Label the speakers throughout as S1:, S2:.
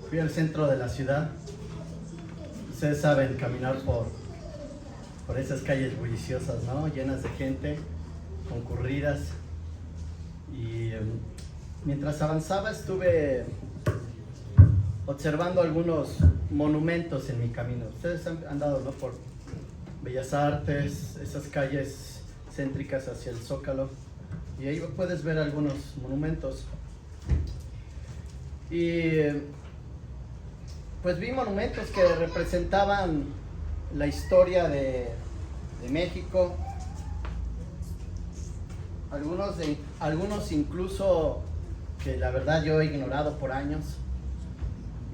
S1: Fui al centro de la ciudad. Ustedes saben caminar por esas calles bulliciosas, ¿no? Llenas de gente, concurridas. Y mientras avanzaba estuve observando algunos monumentos en mi camino. Ustedes han andado, ¿no?, por Bellas Artes, esas calles céntricas hacia el Zócalo, y ahí puedes ver algunos monumentos. Y pues vi monumentos que representaban la historia de México, algunos incluso que la verdad yo he ignorado por años,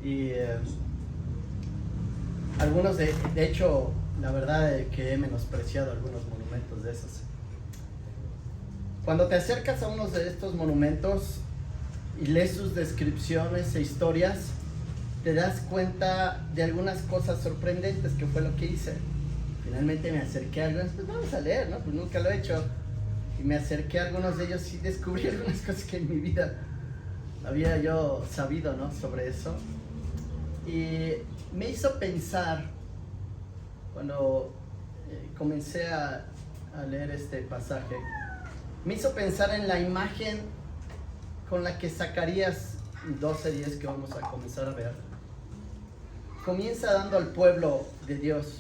S1: y algunos de hecho la verdad que he menospreciado algunos monumentos de esos. Cuando te acercas a uno de estos monumentos y lees sus descripciones e historias, te das cuenta de algunas cosas sorprendentes, que fue lo que hice. Finalmente me acerqué a algunos, pues vamos a leer, ¿no? Pues nunca lo he hecho. Y me acerqué a algunos de ellos y descubrí algunas cosas que en mi vida había yo sabido, ¿no?, sobre eso. Y me hizo pensar, cuando comencé a leer este pasaje, me hizo pensar en la imagen con la que Zacarías 12:10, que vamos a comenzar a ver, comienza dando al pueblo de Dios.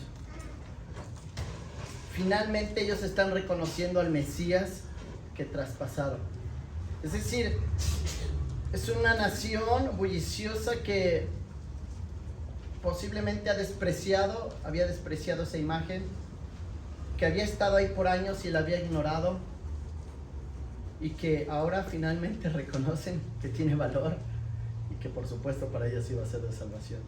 S1: Finalmente ellos están reconociendo al Mesías que traspasaron. Es decir, es una nación bulliciosa que posiblemente había despreciado esa imagen, que había estado ahí por años y la había ignorado, y que ahora finalmente reconocen que tiene valor y que por supuesto para ellos iba a ser de salvación.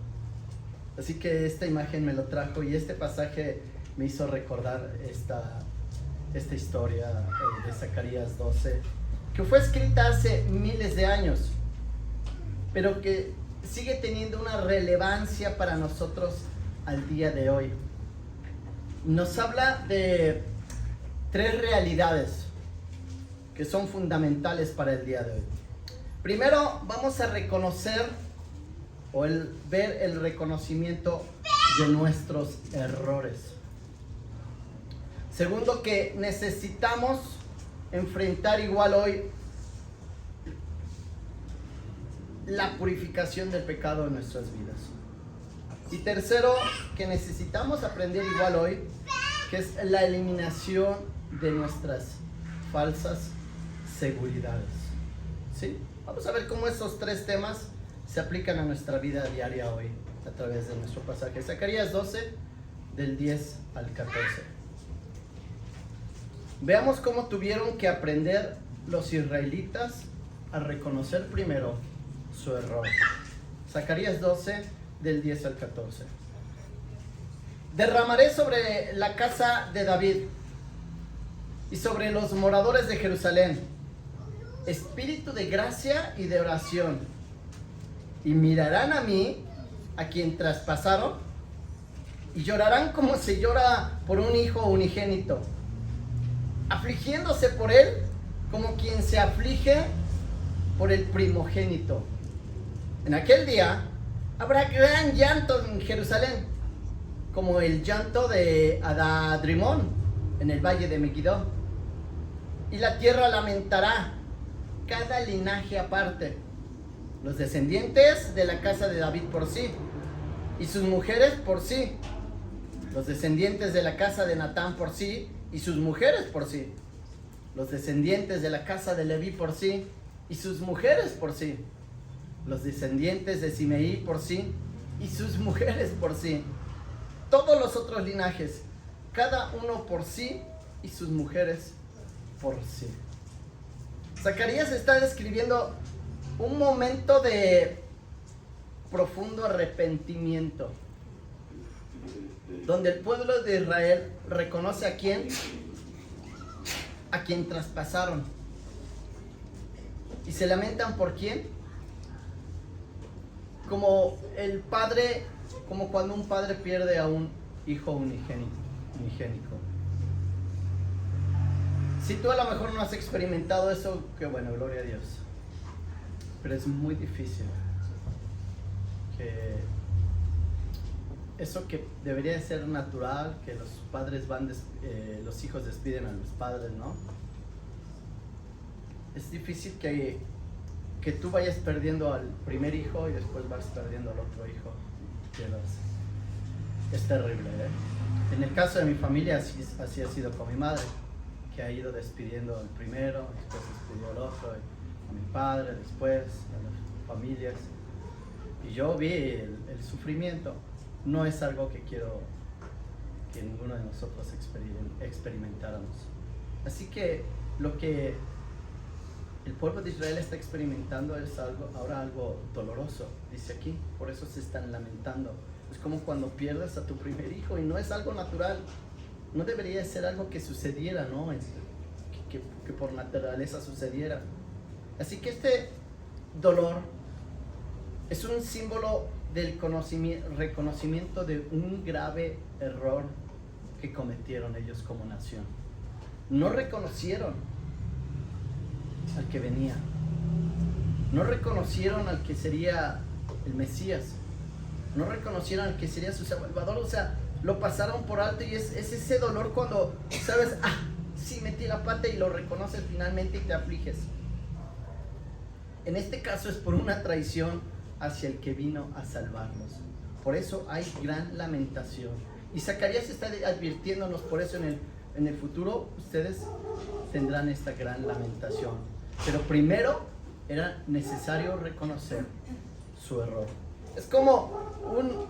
S1: Así que esta imagen me lo trajo, y este pasaje me hizo recordar esta historia de Zacarías 12, que fue escrita hace miles de años, pero que sigue teniendo una relevancia para nosotros al día de hoy. Nos habla de 3 realidades que son fundamentales para el día de hoy. Primero, vamos a reconocer ver el reconocimiento de nuestros errores. Segundo, que necesitamos enfrentar igual hoy la purificación del pecado en nuestras vidas. Y tercero, que necesitamos aprender igual hoy, que es la eliminación de nuestras falsas seguridades. ¿Sí? Vamos a ver cómo esos 3 temas se aplican a nuestra vida diaria hoy a través de nuestro pasaje. Zacarías 12, del 10 al 14. Veamos cómo tuvieron que aprender los israelitas a reconocer primero su error. Zacarías 12, del 10 al 14. Derramaré sobre la casa de David y sobre los moradores de Jerusalén espíritu de gracia y de oración, y mirarán a mí, a quien traspasaron, y llorarán como se llora por un hijo unigénito, afligiéndose por él como quien se aflige por el primogénito. En aquel día habrá gran llanto en Jerusalén, como el llanto de Adadrimón en el valle de Megiddo, y la tierra lamentará cada linaje aparte, los descendientes de la casa de David por sí, y sus mujeres por sí, los descendientes de la casa de Natán por sí, y sus mujeres por sí, los descendientes de la casa de Leví por sí, y sus mujeres por sí, los descendientes de Simeí por sí, y sus mujeres por sí, todos los otros linajes, cada uno por sí, y sus mujeres por sí. Zacarías está describiendo un momento de profundo arrepentimiento, donde el pueblo de Israel reconoce a quien traspasaron, y se lamentan por quién, como cuando un padre pierde a un hijo unigénico. Si tú a lo mejor no has experimentado eso, qué bueno, gloria a Dios. Pero es muy difícil. ¿Ok? eso que debería ser natural, que los padres los hijos despiden a los padres, ¿no? Es difícil que tú vayas perdiendo al primer hijo y después vas perdiendo al otro hijo. Es terrible, ¿eh? En el caso de mi familia así ha sido con mi madre, que ha ido despidiendo al primero, después despidió al otro, a mi padre, después a las familias. Y yo vi el sufrimiento. No es algo que quiero que ninguno de nosotros experimentáramos. Así que lo que el pueblo de Israel está experimentando es ahora algo doloroso, dice aquí. Por eso se están lamentando. Es como cuando pierdes a tu primer hijo y no es algo natural. No debería ser algo que sucediera, ¿no? Que por naturaleza sucediera. Así que este dolor es un símbolo del reconocimiento de un grave error que cometieron ellos como nación. No reconocieron al que venía. No reconocieron al que sería el Mesías. No reconocieron al que sería su Salvador. O sea, lo pasaron por alto y es ese dolor cuando sabes, sí metí la pata y lo reconoces finalmente y te afliges. En este caso es por una traición hacia el que vino a salvarnos. Por eso hay gran lamentación. Y Zacarías está advirtiéndonos por eso en el futuro ustedes tendrán esta gran lamentación. Pero primero era necesario reconocer su error. Es como un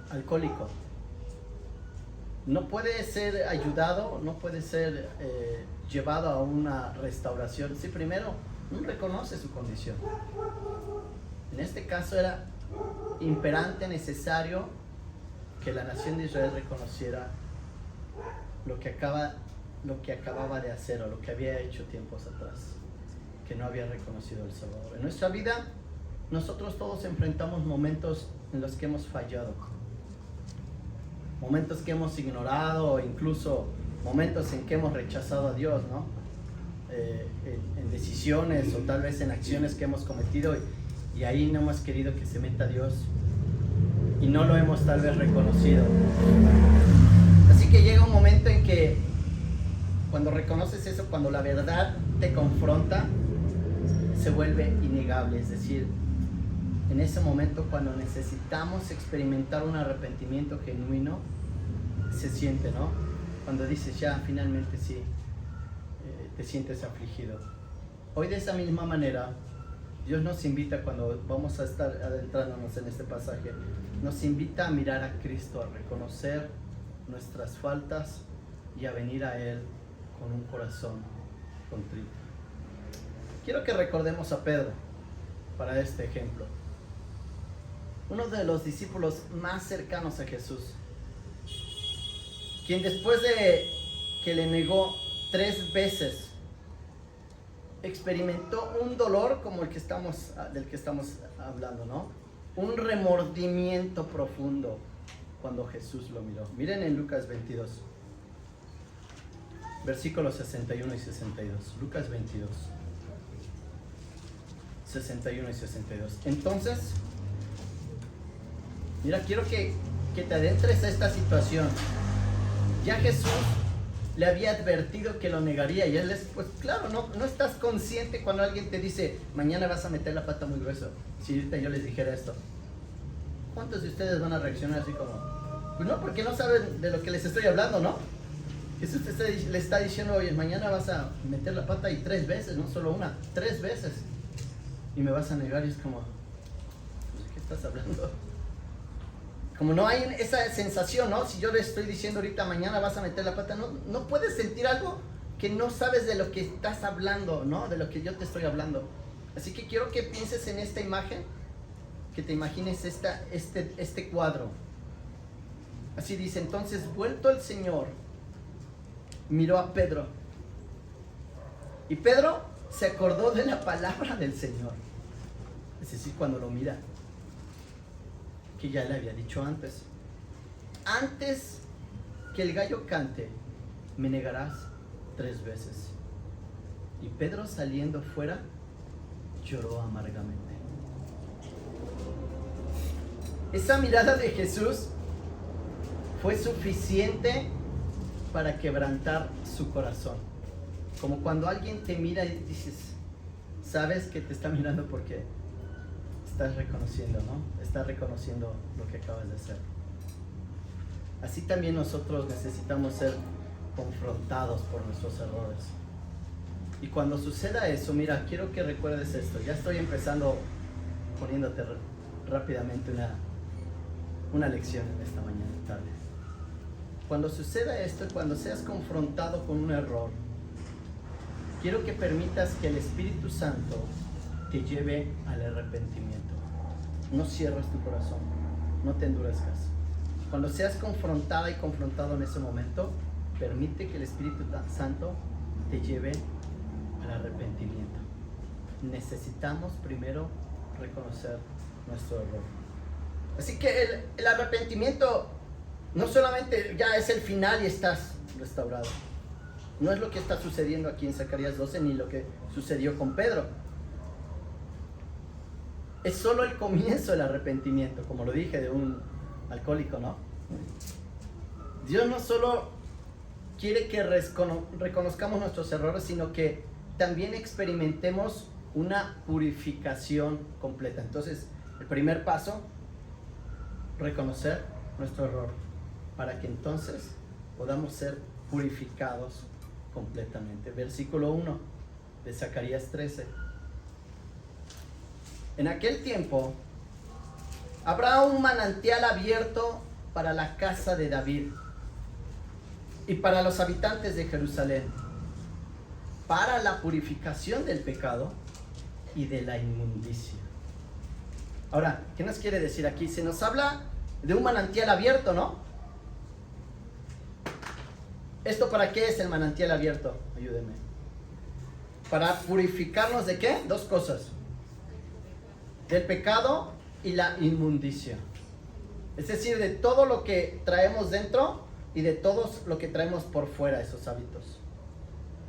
S1: alcohólico. No puede ser ayudado, no puede ser llevado a una restauración si primero no reconoce su condición. En este caso era imperante, necesario que la nación de Israel reconociera lo que acababa de hacer o lo que había hecho tiempos atrás, que no había reconocido el Salvador. En nuestra vida, nosotros todos enfrentamos momentos en los que hemos fallado, momentos que hemos ignorado, o incluso momentos en que hemos rechazado a Dios, ¿no? En decisiones o tal vez en acciones que hemos cometido y ahí no hemos querido que se meta Dios y no lo hemos tal vez reconocido. Así que llega un momento en que cuando reconoces eso, cuando la verdad te confronta, se vuelve innegable. Es decir, en ese momento cuando necesitamos experimentar un arrepentimiento genuino, se siente, ¿no? Cuando dices ya, finalmente sí, te sientes afligido. Hoy de esa misma manera, Dios nos invita, cuando vamos a estar adentrándonos en este pasaje, nos invita a mirar a Cristo, a reconocer nuestras faltas y a venir a Él con un corazón contrito. Quiero que recordemos a Pedro para este ejemplo. Uno de los discípulos más cercanos a Jesús, quien después de que le negó 3 veces, experimentó un dolor como del que estamos hablando, ¿no? Un remordimiento profundo cuando Jesús lo miró. Miren en Lucas 22, versículos 61 y 62. Lucas 22, 61 y 62. Entonces, mira, quiero que te adentres a esta situación. Ya Jesús le había advertido que lo negaría y él pues claro, no estás consciente cuando alguien te dice mañana vas a meter la pata muy grueso. Si ahorita yo les dijera esto, ¿cuántos de ustedes van a reaccionar así como? Pues no, porque no saben de lo que les estoy hablando, ¿no? Jesús le está diciendo, oye, mañana vas a meter la pata y 3 veces, no solo una, 3 veces. Y me vas a negar y es como, ¿de qué estás hablando? Como no hay esa sensación, ¿no? Si yo le estoy diciendo ahorita mañana vas a meter la pata, no puedes sentir algo que no sabes de lo que estás hablando, ¿no? De lo que yo te estoy hablando. Así que quiero que pienses en esta imagen, que te imagines este cuadro. Así dice, entonces vuelto el Señor, miró a Pedro. Y Pedro se acordó de la palabra del Señor. Es decir, cuando lo mira, que ya le había dicho antes que el gallo cante, me negarás 3 veces. Y Pedro, saliendo fuera, lloró amargamente. Esa mirada de Jesús fue suficiente para quebrantar su corazón. Como cuando alguien te mira y dices, sabes que te está mirando porque estás reconociendo, ¿no? Estás reconociendo lo que acabas de hacer. Así también nosotros necesitamos ser confrontados por nuestros errores. Y cuando suceda eso, mira, quiero que recuerdes esto. Ya estoy empezando poniéndote rápidamente una lección en esta mañana tarde. Cuando suceda esto, cuando seas confrontado con un error, quiero que permitas que el Espíritu Santo te lleve al arrepentimiento. No cierres tu corazón, no te endurezcas. Cuando seas confrontada y confrontado en ese momento, permite que el Espíritu Santo te lleve al arrepentimiento. Necesitamos primero reconocer nuestro error. Así que el arrepentimiento no solamente ya es el final y estás restaurado. No es lo que está sucediendo aquí en Zacarías 12 ni lo que sucedió con Pedro. Es solo el comienzo del arrepentimiento, como lo dije, de un alcohólico, ¿no? Dios no solo quiere que reconozcamos nuestros errores, sino que también experimentemos una purificación completa. Entonces, el primer paso, reconocer nuestro error, para que entonces podamos ser purificados completamente. Versículo 1 de Zacarías 13. En aquel tiempo habrá un manantial abierto para la casa de David y para los habitantes de Jerusalén, para la purificación del pecado y de la inmundicia. Ahora, ¿qué nos quiere decir aquí? Se nos habla de un manantial abierto, ¿no? ¿Esto para qué es el manantial abierto? Ayúdenme. Para purificarnos ¿de qué? Dos cosas: del pecado y la inmundicia. Es decir, de todo lo que traemos dentro y de todo lo que traemos por fuera, esos hábitos.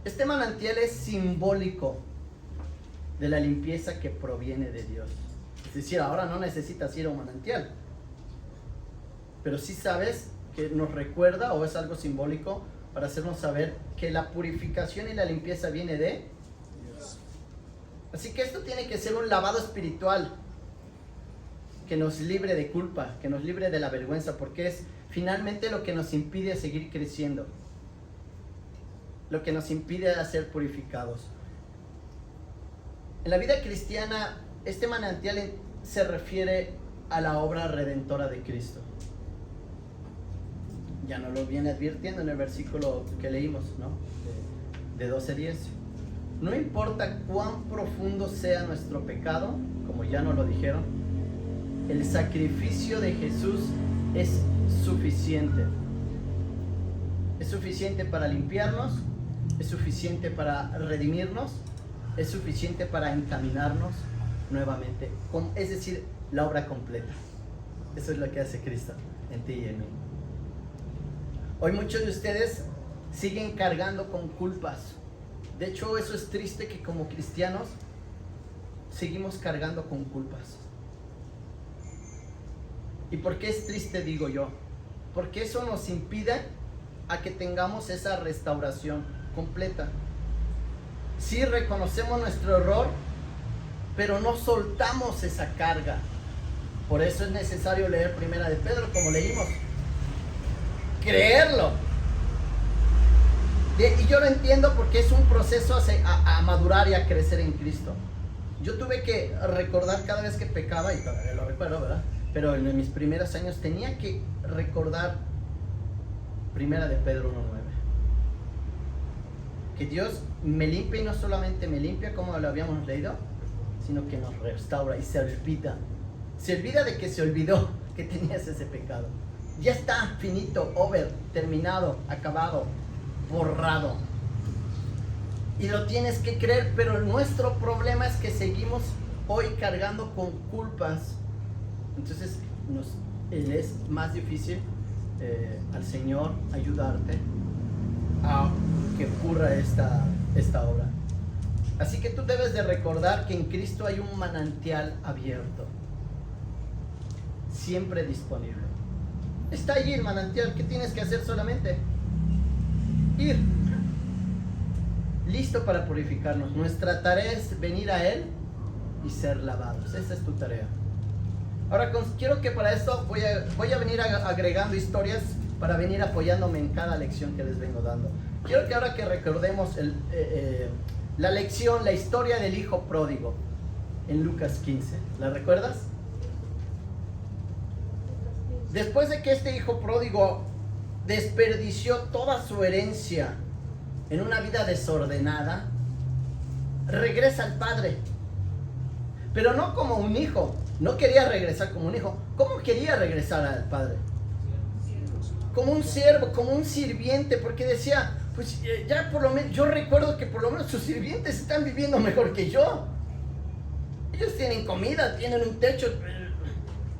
S1: Este manantial es simbólico de la limpieza que proviene de Dios. Es decir, ahora no necesitas ir a un manantial, pero sí sabes que nos recuerda, o es algo simbólico para hacernos saber que la purificación y la limpieza viene de Dios. Así que esto tiene que ser un lavado espiritual que nos libre de culpa, que nos libre de la vergüenza, porque es finalmente lo que nos impide seguir creciendo, lo que nos impide ser purificados. En la vida cristiana, este manantial se refiere a la obra redentora de Cristo. Ya nos lo viene advirtiendo en el versículo que leímos, ¿no? De 12:10. No importa cuán profundo sea nuestro pecado, como ya nos lo dijeron, el sacrificio de Jesús es suficiente. Es suficiente para limpiarnos, es suficiente para redimirnos, es suficiente para encaminarnos nuevamente. Es decir, la obra completa. Eso es lo que hace Cristo en ti y en mí. Hoy muchos de ustedes siguen cargando con culpas. De hecho, eso es triste, que como cristianos seguimos cargando con culpas. ¿Y por qué es triste, digo yo? Porque eso nos impide a que tengamos esa restauración completa. Sí reconocemos nuestro error, pero no soltamos esa carga. Por eso es necesario leer Primera de Pedro, como leímos. Creerlo. Y yo lo entiendo, porque es un proceso a madurar y a crecer en Cristo. Yo tuve que recordar cada vez que pecaba, y todavía lo recuerdo, ¿verdad? Pero en mis primeros años tenía que recordar Primera de Pedro 1:9. Que Dios me limpia, y no solamente me limpia como lo habíamos leído, sino que nos restaura y se olvida. Se olvida de que se olvidó que tenías ese pecado. Ya está, finito, over, terminado, acabado, borrado. Y lo tienes que creer, pero nuestro problema es que seguimos hoy cargando con culpas. Entonces es más difícil al Señor ayudarte a que ocurra esta obra. Así que tú debes de recordar que en Cristo hay un manantial abierto, siempre disponible. Está allí el manantial. ¿Qué tienes que hacer solamente? Ir. Listo para purificarnos. Nuestra tarea es venir a Él y ser lavados. Esa es tu tarea. Ahora quiero que para esto voy a venir agregando historias para venir apoyándome en cada lección que les vengo dando. Quiero que ahora que recordemos la lección, la historia del hijo pródigo en Lucas 15. ¿La recuerdas? Después de que este hijo pródigo desperdició toda su herencia en una vida desordenada, regresa al padre. Pero no como un hijo. No quería regresar como un hijo. ¿Cómo quería regresar al padre? Como un siervo, como un sirviente, porque decía, pues ya por lo menos, yo recuerdo que por lo menos sus sirvientes están viviendo mejor que yo. Ellos tienen comida, tienen un techo.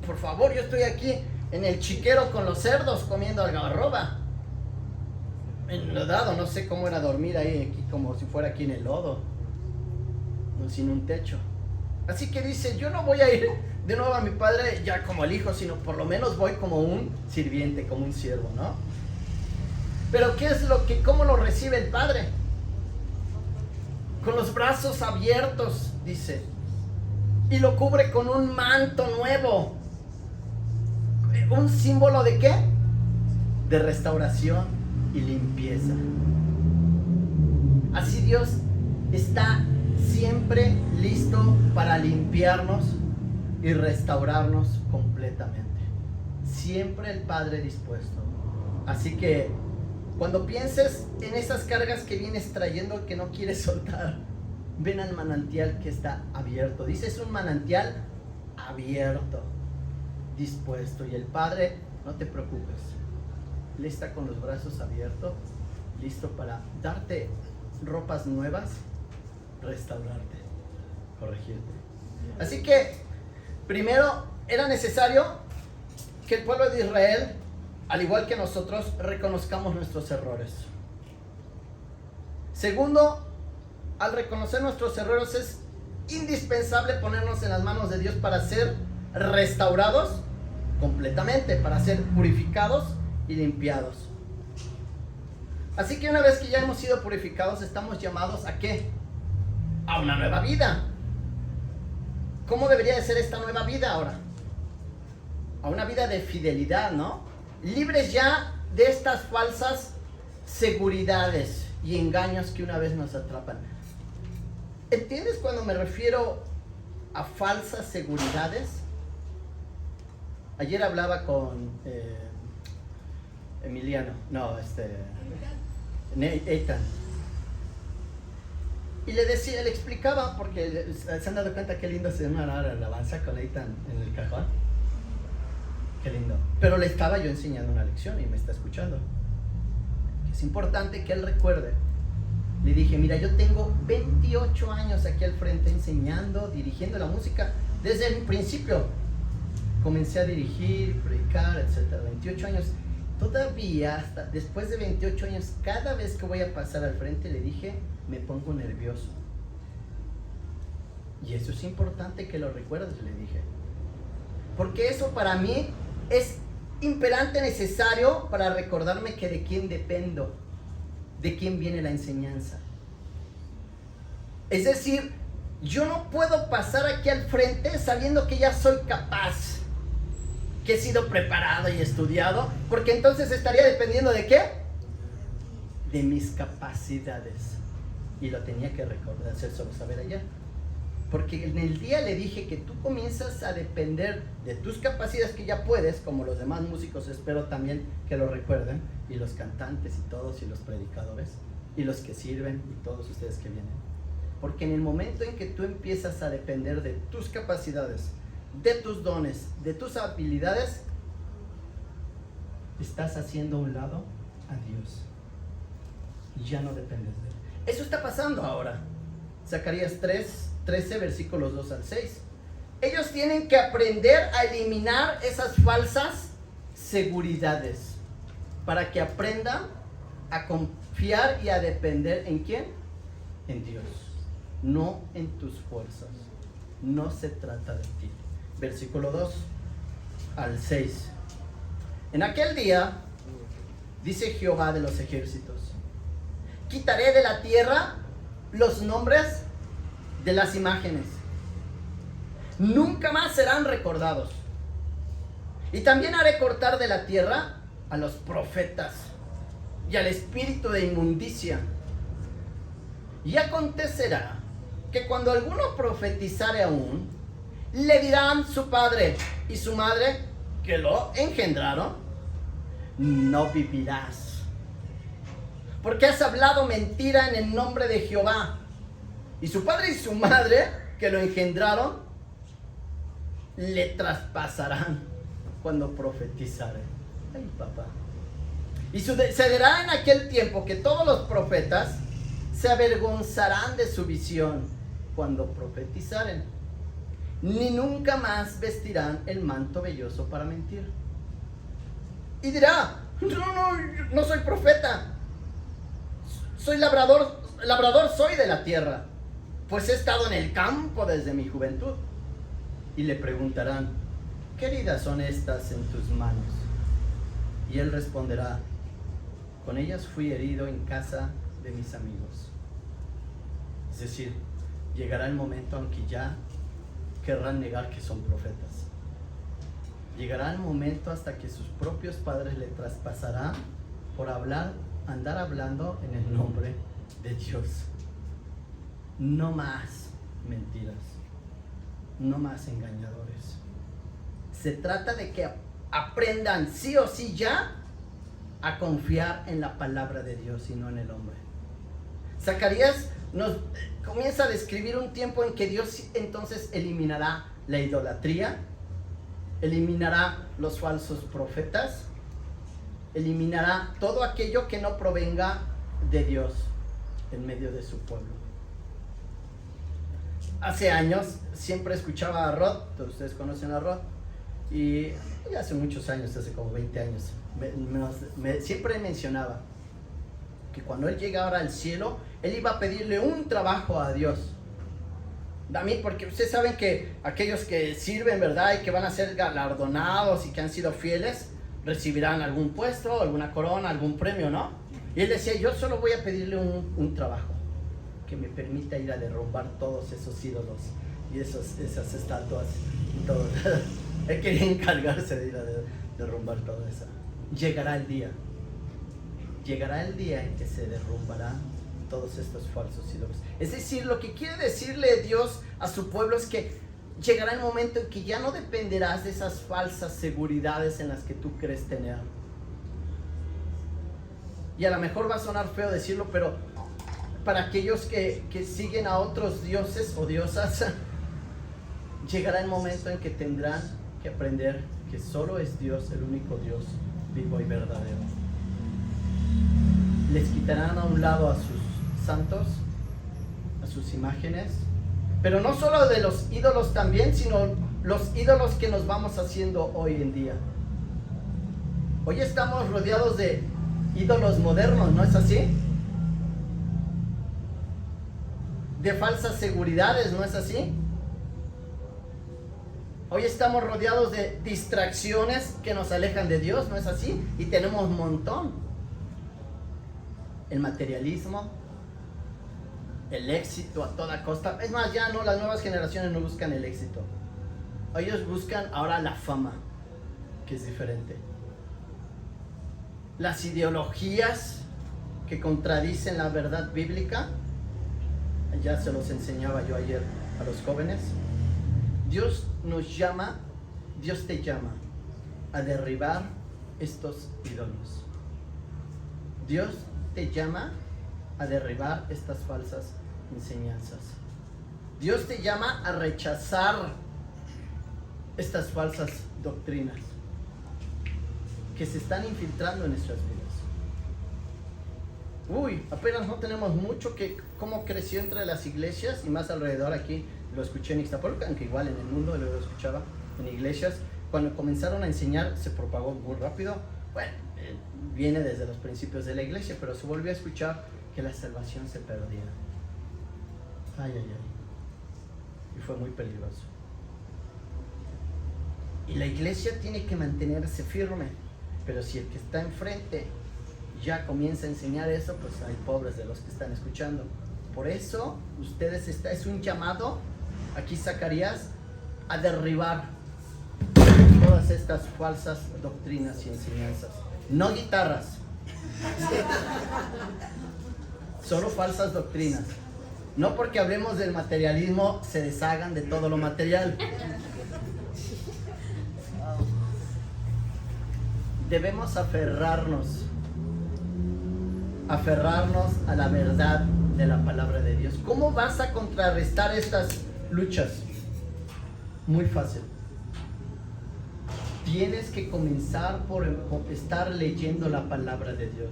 S1: Por favor, yo estoy aquí en el chiquero con los cerdos comiendo algarroba. Enlodado, no sé cómo era dormir ahí, aquí, como si fuera aquí en el lodo, sin un techo. Así que dice, yo no voy a ir de nuevo a mi padre ya como el hijo, sino por lo menos voy como un sirviente, como un siervo, ¿no? Pero ¿cómo lo recibe el padre? Con los brazos abiertos, dice, y lo cubre con un manto nuevo. ¿Un símbolo de qué? De restauración y limpieza. Así Dios está siempre listo para limpiarnos y restaurarnos completamente. Siempre el Padre dispuesto. Así que cuando pienses en esas cargas que vienes trayendo que no quieres soltar, ven al manantial que está abierto. Dice, es un manantial abierto, dispuesto. Y el Padre, no te preocupes, Él está con los brazos abiertos, listo para darte ropas nuevas, restaurarte, corregirte. Así que primero era necesario que el pueblo de Israel, al igual que nosotros, reconozcamos nuestros errores. Segundo, al reconocer nuestros errores es indispensable ponernos en las manos de Dios para ser restaurados completamente, para ser purificados y limpiados. Así que una vez que ya hemos sido purificados, estamos llamados ¿a qué? A una nueva vida. ¿Cómo debería de ser esta nueva vida ahora? A una vida de fidelidad, ¿no? Libres ya de estas falsas seguridades y engaños que una vez nos atrapan. ¿Entiendes cuando me refiero a falsas seguridades? Ayer hablaba con Eitan. Y le explicaba, porque se han dado cuenta qué lindo se llama ahora la alabanza con Eitan en el cajón. Qué lindo. Pero le estaba yo enseñando una lección y me está escuchando. Es importante que él recuerde. Le dije, mira, yo tengo 28 años aquí al frente enseñando, dirigiendo la música. Desde el principio comencé a dirigir, predicar, etc. 28 años. Todavía, hasta después de 28 años, cada vez que voy a pasar al frente, le dije, me pongo nervioso. Y eso es importante que lo recuerdes, le dije. Porque eso para mí es imperante necesario para recordarme que de quién dependo, de quién viene la enseñanza. Es decir, yo no puedo pasar aquí al frente sabiendo que ya soy capaz, que he sido preparado y estudiado, porque entonces estaría dependiendo ¿de qué? De mis capacidades. Y lo tenía que recordar, hacer solo saber allá. Porque en el día le dije que tú comienzas a depender de tus capacidades que ya puedes, como los demás músicos, espero también que lo recuerden, y los cantantes y todos, y los predicadores, y los que sirven, y todos ustedes que vienen. Porque en el momento en que tú empiezas a depender de tus capacidades, de tus dones, de tus habilidades, estás haciendo a un lado a Dios. Y ya no dependes de Él. Eso está pasando ahora. Zacarías 13, versículos 2 al 6. Ellos tienen que aprender a eliminar esas falsas seguridades para que aprendan a confiar y a depender ¿en quién? En Dios. no en tus fuerzas. No se trata de ti. Versículo 2 al 6. En aquel día, dice Jehová de los ejércitos, quitaré de la tierra los nombres de las imágenes. Nunca más serán recordados. Y también haré cortar de la tierra a los profetas y al espíritu de inmundicia. Y acontecerá que cuando alguno profetizare aún, le dirán su padre y su madre que lo engendraron, no vivirás, porque has hablado mentira en el nombre de Jehová. Y su padre y su madre que lo engendraron, le traspasarán cuando profetizare. Ay, papá. Y sucederá en aquel tiempo que todos los profetas se avergonzarán de su visión cuando profetizaren, ni nunca más vestirán el manto velloso para mentir. Y dirá, no soy profeta, soy labrador soy de la tierra, pues he estado en el campo desde mi juventud. Y le preguntarán, ¿qué heridas son estas en tus manos? Y él responderá, con ellas fui herido en casa de mis amigos. Es decir, llegará el momento en que ya querrán negar que son profetas. Llegará el momento hasta que sus propios padres le traspasarán por andar hablando en el nombre de Dios. No más mentiras, no más engañadores. Se trata de que aprendan sí o sí ya a confiar en la palabra de Dios y no en el hombre. Zacarías nos comienza a describir un tiempo en que Dios entonces eliminará la idolatría, eliminará los falsos profetas, eliminará todo aquello que no provenga de Dios en medio de su pueblo. Hace años siempre escuchaba a Rod, todos ustedes conocen a Rod, y hace muchos años, hace como 20 años, siempre mencionaba que cuando él llegara al cielo, él iba a pedirle un trabajo a Dios. A mí, porque ustedes saben que aquellos que sirven, ¿verdad? Y que van a ser galardonados y que han sido fieles, recibirán algún puesto, alguna corona, algún premio, ¿no? Y él decía, yo solo voy a pedirle un trabajo que me permita ir a derrumbar todos esos ídolos y esas estatuas y todo. Él quería encargarse de ir a derrumbar todo eso. Llegará el día en que se derrumbarán todos estos falsos ídolos. Es decir, lo que quiere decirle Dios a su pueblo es que llegará el momento en que ya no dependerás de esas falsas seguridades en las que tú crees tener. Y a lo mejor va a sonar feo decirlo, pero para aquellos que siguen a otros dioses o diosas, llegará el momento en que tendrán que aprender que solo es Dios, el único Dios vivo y verdadero. Les quitarán a un lado a sus santos, a sus imágenes, pero no solo de los ídolos también, sino los ídolos que nos vamos haciendo hoy en día. Hoy estamos rodeados de ídolos modernos, ¿no es así? De falsas seguridades, ¿no es así? Hoy estamos rodeados de distracciones que nos alejan de Dios, ¿no es así? Y tenemos un montón. El materialismo, el éxito a toda costa. Es más, ya no, las nuevas generaciones no buscan el éxito. Ellos buscan ahora la fama, que es diferente. Las ideologías que contradicen la verdad bíblica, ya se los enseñaba yo ayer a los jóvenes. Dios nos llama, Dios te llama a derribar estos ídolos. Dios te llama a derribar estas falsas enseñanzas. Dios te llama a rechazar estas falsas doctrinas que se están infiltrando en nuestras vidas. Apenas no tenemos mucho que cómo creció entre las iglesias y más alrededor. Aquí lo escuché en Ixtapalapa, aunque igual en el mundo lo escuchaba en iglesias. Cuando comenzaron a enseñar se propagó muy rápido. Bueno, viene desde los principios de la iglesia, pero se volvió a escuchar que la salvación se perdía. Ay, ay, ay. Y fue muy peligroso. Y la iglesia tiene que mantenerse firme. Pero si el que está enfrente ya comienza a enseñar eso, pues hay pobres de los que están escuchando. Por eso, es un llamado, aquí Zacarías, a derribar todas estas falsas doctrinas y enseñanzas. No guitarras, solo falsas doctrinas. No porque hablemos del materialismo se deshagan de todo lo material. Debemos aferrarnos a la verdad de la palabra de Dios. ¿Cómo vas a contrarrestar estas luchas? Muy fácil. Tienes que comenzar por estar leyendo la palabra de Dios.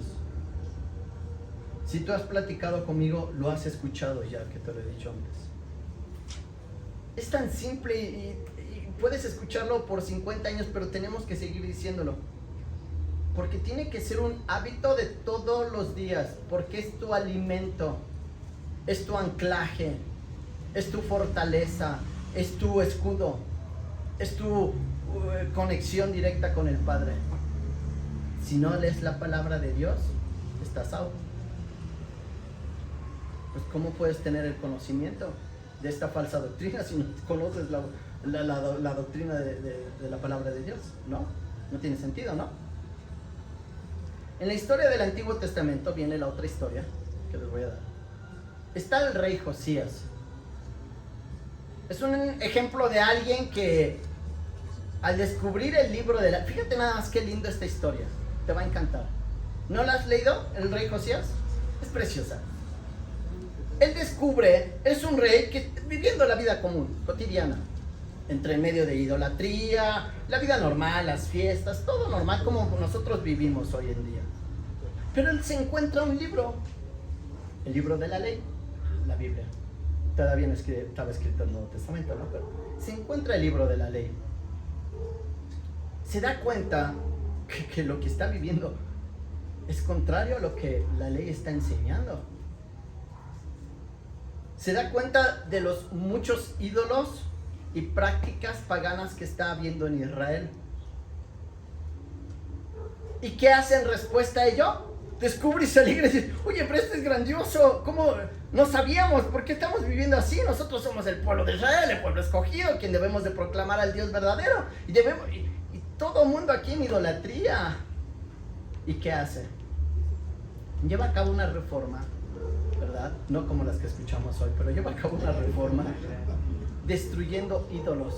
S1: Si tú has platicado conmigo, lo has escuchado ya, que te lo he dicho antes. Es tan simple y puedes escucharlo por 50 años, pero tenemos que seguir diciéndolo. Porque tiene que ser un hábito de todos los días, porque es tu alimento, es tu anclaje, es tu fortaleza, es tu escudo, es tu conexión directa con el Padre. Si no lees la palabra de Dios, estás out. Pues ¿cómo puedes tener el conocimiento de esta falsa doctrina si no conoces la doctrina de la palabra de Dios? No tiene sentido, ¿no? En la historia del Antiguo Testamento viene la otra historia que les voy a dar. Está el rey Josías. Es un ejemplo de alguien que al descubrir el libro de la... Fíjate nada más qué lindo esta historia. Te va a encantar. ¿No la has leído, el rey Josías? Es preciosa. Él descubre, es un rey que viviendo la vida común, cotidiana, entre medio de idolatría, la vida normal, las fiestas, todo normal como nosotros vivimos hoy en día. Pero él se encuentra un libro, el libro de la ley, la Biblia. Todavía no estaba escrito el Nuevo Testamento, ¿no? Pero se encuentra el libro de la ley. Se da cuenta que lo que está viviendo es contrario a lo que la ley está enseñando. Se da cuenta de los muchos ídolos y prácticas paganas que está habiendo en Israel. ¿Y qué hace en respuesta a ello? Descubre y se alegra y dice: oye, pero esto es grandioso, ¿cómo no sabíamos? ¿Por qué estamos viviendo así? Nosotros somos el pueblo de Israel, el pueblo escogido, quien debemos de proclamar al Dios verdadero. Y todo el mundo aquí en idolatría. ¿Y qué hace? Lleva a cabo una reforma, ¿verdad? No como las que escuchamos hoy, pero lleva a cabo una reforma destruyendo ídolos,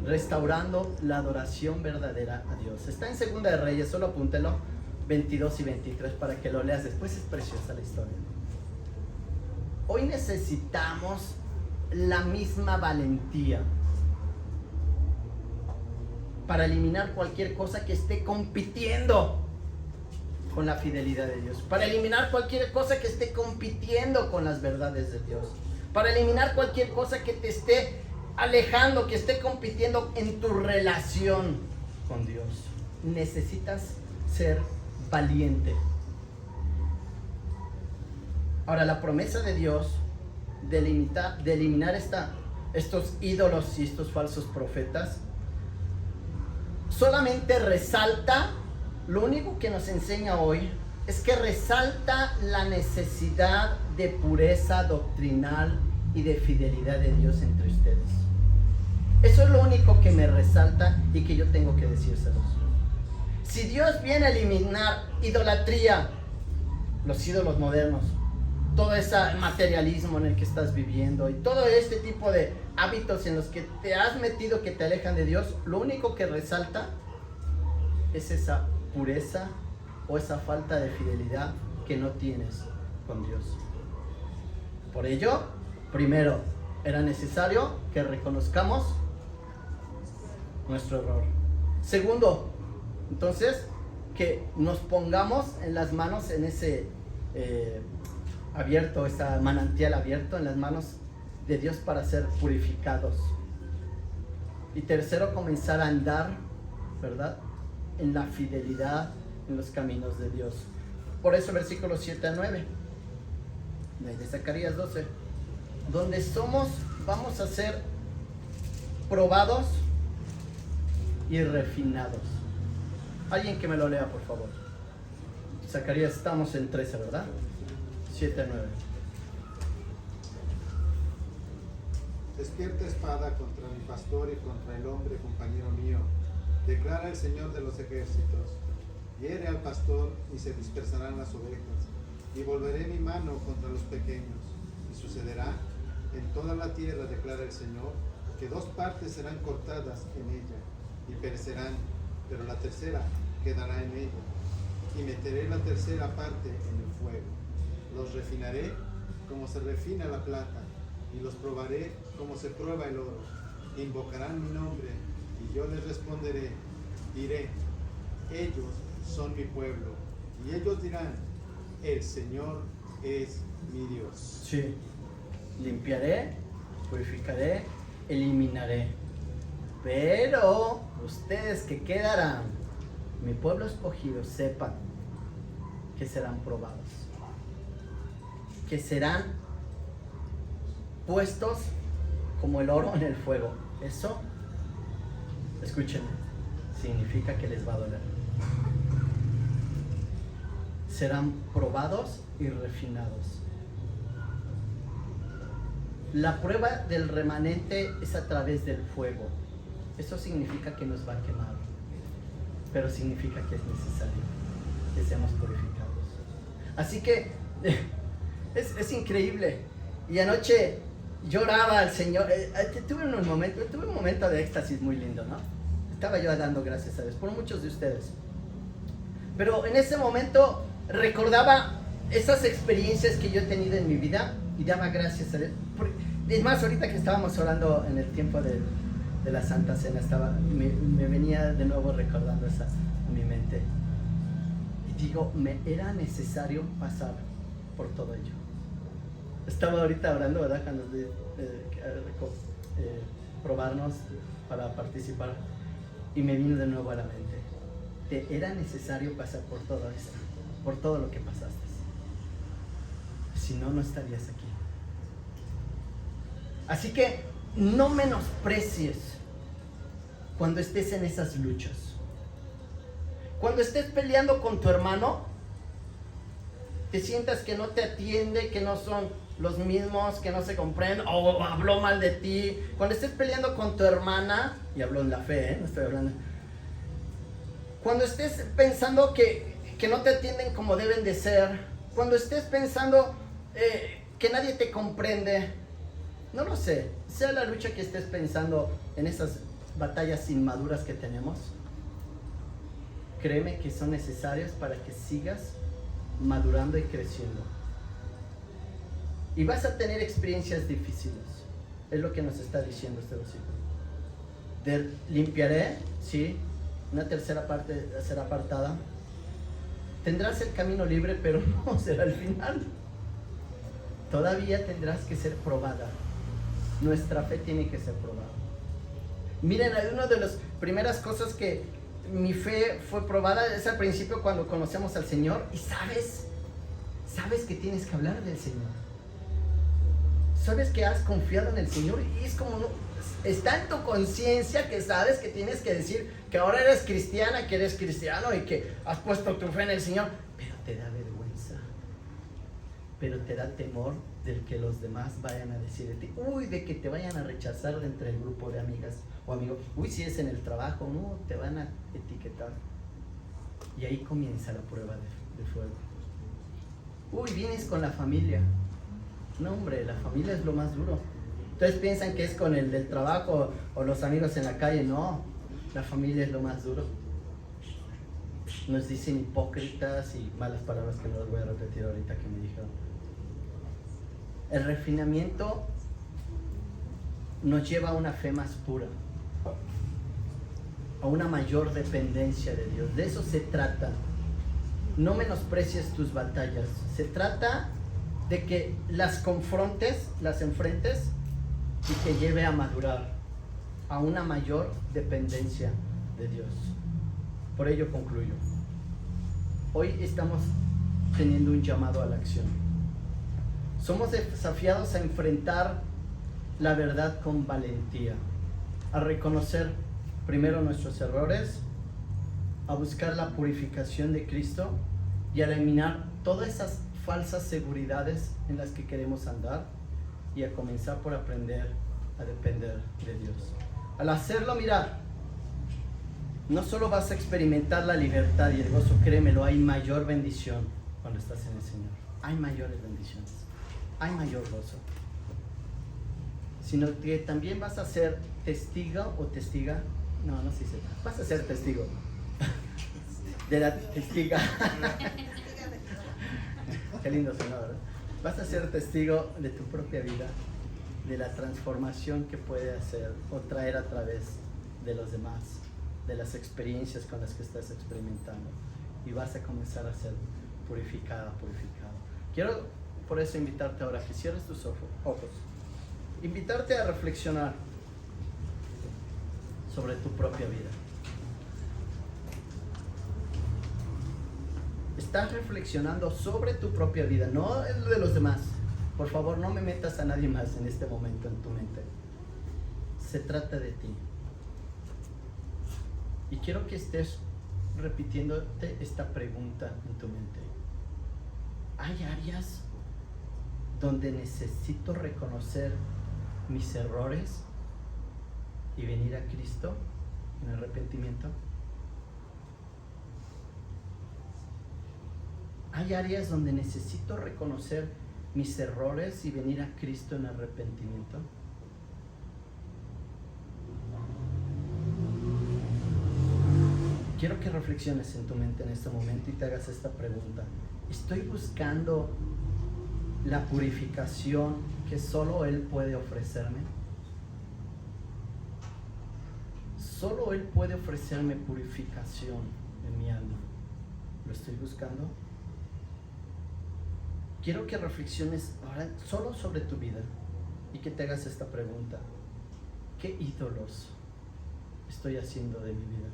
S1: restaurando la adoración verdadera a Dios. Está en Segunda de Reyes, solo apúntelo, 22 y 23 para que lo leas después. Es preciosa la historia. Hoy necesitamos la misma valentía para eliminar cualquier cosa que esté compitiendo con la fidelidad de Dios, para eliminar cualquier cosa que esté compitiendo con las verdades de Dios, para eliminar cualquier cosa que te esté alejando, que esté compitiendo en tu relación con Dios. Necesitas ser valiente. Ahora, la promesa de Dios de eliminar estos ídolos y estos falsos profetas solamente resalta, lo único que nos enseña hoy es que resalta la necesidad de pureza doctrinal y de fidelidad de Dios entre ustedes. Eso es lo único que me resalta y que yo tengo que decírselos. Si Dios viene a eliminar idolatría, los ídolos modernos, todo ese materialismo en el que estás viviendo y todo este tipo de hábitos en los que te has metido que te alejan de Dios, lo único que resalta es esa pureza o esa falta de fidelidad que no tienes con Dios. Por ello, primero, era necesario que reconozcamos nuestro error. Segundo, entonces, que nos pongamos en las manos, en ese abierto, ese manantial abierto en las manos de Dios para ser purificados. Y tercero, comenzar a andar, ¿verdad?, en la fidelidad en los caminos de Dios. Por eso versículos 7 a 9 de Zacarías 12. donde vamos a ser probados y refinados. Alguien que me lo lea, por favor. Zacarías, estamos en 13, ¿verdad? 7 a 9.
S2: Despierta espada contra mi pastor y contra el hombre compañero mío, declara el Señor de los ejércitos. Hiere al pastor y se dispersarán las ovejas, y volveré mi mano contra los pequeños. Y sucederá en toda la tierra, declara el Señor, que 2 partes serán cortadas en ella, y perecerán, pero la tercera quedará en ella. Y meteré la tercera parte en el fuego. Los refinaré como se refina la plata, y los probaré como se prueba el oro. Invocarán mi nombre, y yo les responderé. Diré, ellos son mi pueblo, y ellos dirán, el Señor es mi Dios.
S1: Sí. Limpiaré, purificaré, eliminaré. Pero ustedes que quedarán, mi pueblo escogido, sepan que serán probados, que serán puestos como el oro en el fuego. Eso, escúchenme, significa que les va a doler. Serán probados y refinados. La prueba del remanente es a través del fuego. Eso significa que nos va a quemar, pero significa que es necesario que seamos purificados. Así que es increíble. Y anoche lloraba al Señor. Tuve un momento de éxtasis muy lindo, ¿no? Estaba yo dando gracias a Dios por muchos de ustedes. Pero en ese momento recordaba esas experiencias que yo he tenido en mi vida y daba gracias a Dios. Es más, ahorita que estábamos orando en el tiempo de la Santa Cena, me venía de nuevo recordando esa a mi mente. Y digo, me era necesario pasar por todo ello. Estaba ahorita orando, ¿verdad? Cuando probarnos para participar, y me vino de nuevo a la mente. Te era necesario pasar por todo esto, por todo lo que pasaste. Si no, no estarías aquí. Así que no menosprecies cuando estés en esas luchas. Cuando estés peleando con tu hermano, te sientas que no te atiende, que no son los mismos, que no se comprenden, o habló mal de ti. Cuando estés peleando con tu hermana, y hablo en la fe, no estoy hablando. Cuando estés pensando que no te atienden como deben de ser, cuando estés pensando que nadie te comprende, no lo sé, sea la lucha que estés pensando en esas batallas inmaduras que tenemos, créeme que son necesarias para que sigas madurando y creciendo. Y vas a tener experiencias difíciles, es lo que nos está diciendo este versículo. Limpiaré, sí, una tercera parte será apartada. Tendrás el camino libre, pero no será el final. Todavía tendrás que ser probada. Nuestra fe tiene que ser probada. Miren, una de las primeras cosas que mi fe fue probada es al principio, cuando conocemos al Señor, y sabes que tienes que hablar del Señor. Sabes que has confiado en el Señor, y es como, está en tu conciencia que sabes que tienes que decir que ahora eres cristiana, que eres cristiano y que has puesto tu fe en el Señor, pero te da vergüenza, pero te da temor del que los demás vayan a decir de ti, de que te vayan a rechazar de entre el grupo de amigas o amigos, si es en el trabajo, no, te van a etiquetar. Y ahí comienza la prueba de fuego. Vienes con la familia. No, hombre, la familia es lo más duro. Ustedes piensan que es con el del trabajo o los amigos en la calle. No, la familia es lo más duro. Nos dicen hipócritas y malas palabras que no las voy a repetir ahorita que me dijeron. El refinamiento nos lleva a una fe más pura, a una mayor dependencia de Dios. De eso se trata. No menosprecies tus batallas. Se trata de que las confrontes, las enfrentes, y te lleve a madurar, a una mayor dependencia de Dios. Por ello concluyo. Hoy estamos teniendo un llamado a la acción. Somos desafiados a enfrentar la verdad con valentía, a reconocer primero nuestros errores, a buscar la purificación de Cristo y a eliminar todas esas falsas seguridades en las que queremos andar y a comenzar por aprender a depender de Dios. Al hacerlo, mira, no solo vas a experimentar la libertad y el gozo, créemelo, hay mayor bendición cuando estás en el Señor. Hay mayores bendiciones, hay mayor gozo. Sino que también vas a ser testigo o testiga, no sé si vas a ser testigo de la testiga. Qué lindo suena, ¿verdad? Vas a ser testigo de tu propia vida, de la transformación que puede hacer o traer a través de los demás, de las experiencias con las que estás experimentando, y vas a comenzar a ser purificado. Quiero por eso invitarte ahora a que cierres tus ojos, invitarte a reflexionar sobre tu propia vida. Estás reflexionando sobre tu propia vida, no el de los demás. Por favor, no me metas a nadie más en este momento en tu mente. Se trata de ti. Y quiero que estés repitiéndote esta pregunta en tu mente. ¿Hay áreas donde necesito reconocer mis errores y venir a Cristo en arrepentimiento? ¿Hay áreas donde necesito reconocer mis errores y venir a Cristo en arrepentimiento? Quiero que reflexiones en tu mente en este momento y te hagas esta pregunta. ¿Estoy buscando la purificación que solo Él puede ofrecerme? Solo Él puede ofrecerme purificación en mi alma. ¿Lo estoy buscando? Quiero que reflexiones ahora solo sobre tu vida y que te hagas esta pregunta. ¿Qué ídolos estoy haciendo de mi vida?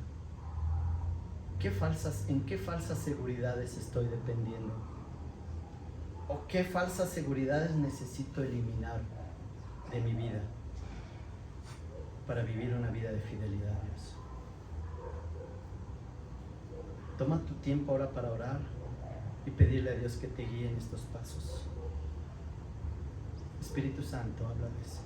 S1: ¿En qué falsas seguridades estoy dependiendo? ¿O qué falsas seguridades necesito eliminar de mi vida para vivir una vida de fidelidad a Dios? Toma tu tiempo ahora para orar y pedirle a Dios que te guíe en estos pasos. Espíritu Santo, háblales.